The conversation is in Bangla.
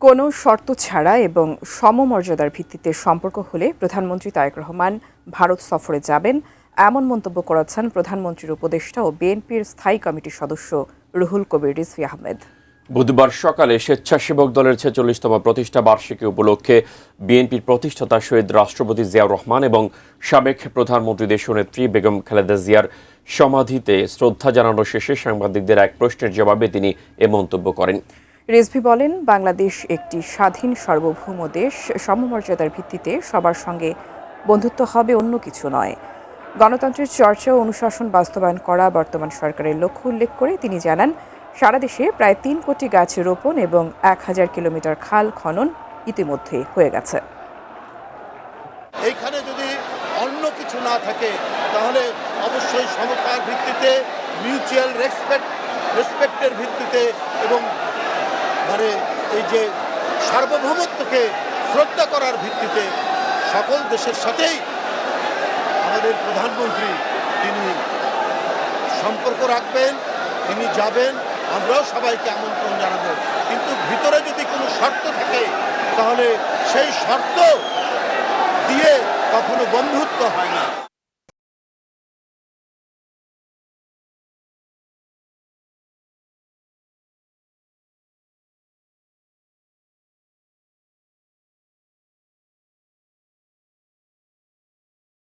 কোনো শর্ত ছাড়া এবং সমমর্যাদার ভিত্তিতে সম্পর্ক হলে প্রধানমন্ত্রী তারেক রহমান ভারত সফরে যাবেন, এমন মন্তব্য করেছেন প্রধানমন্ত্রীর উপদেষ্টা ও বিএনপির স্থায়ী কমিটির সদস্য রুহুল কবির রিজভী আহমেদ। বুধবার সকালে স্বেচ্ছাসেবক দলের ৪৬তম প্রতিষ্ঠা বার্ষিকী উপলক্ষে বিএনপির প্রতিষ্ঠাতা শহীদ রাষ্ট্রপতি জিয়াউর রহমান এবং সাবেক প্রধানমন্ত্রী দেশনেত্রী বেগম খালেদা জিয়ার সমাধিতে শ্রদ্ধা জানানো শেষে সাংবাদিকদের এক প্রশ্নের জবাবে তিনি এ মন্তব্য করেন। রিজভী বলেন, বাংলাদেশ একটি স্বাধীন সার্বভৌম দেশ। সমমর্যাদার ভিত্তিতে সবার সঙ্গে বন্ধুত্ব হবে, অন্য কিছু নয়। গণতন্ত্রের চর্চা ও অনুশাসন বাস্তবায়ন করা বর্তমান সরকারের লক্ষ্য উল্লেখ করে তিনি জানান, সারা দেশে প্রায় ৩ কোটি গাছ রোপণ এবং ১,০০০ কিলোমিটার খাল খনন ইতিমধ্যে হয়ে গেছে। এইখানে যদি অন্য কিছু না থাকে তাহলে অবশ্যই সমতার ভিত্তিতে, মিউচুয়াল রেসপেক্টের ভিত্তিতে এবং এই যে সার্বভৌমত্বকে শ্রদ্ধা করার ভিত্তিতে সকল দেশের সাথেই আমাদের প্রধানমন্ত্রী তিনি সম্পর্ক রাখবেন, তিনি যাবেন, আমরাও সবাইকে আমন্ত্রণ জানাবো। কিন্তু ভিতরে যদি কোনো শর্ত থাকে তাহলে সেই শর্ত দিয়ে কখনো বন্ধুত্ব হয় না।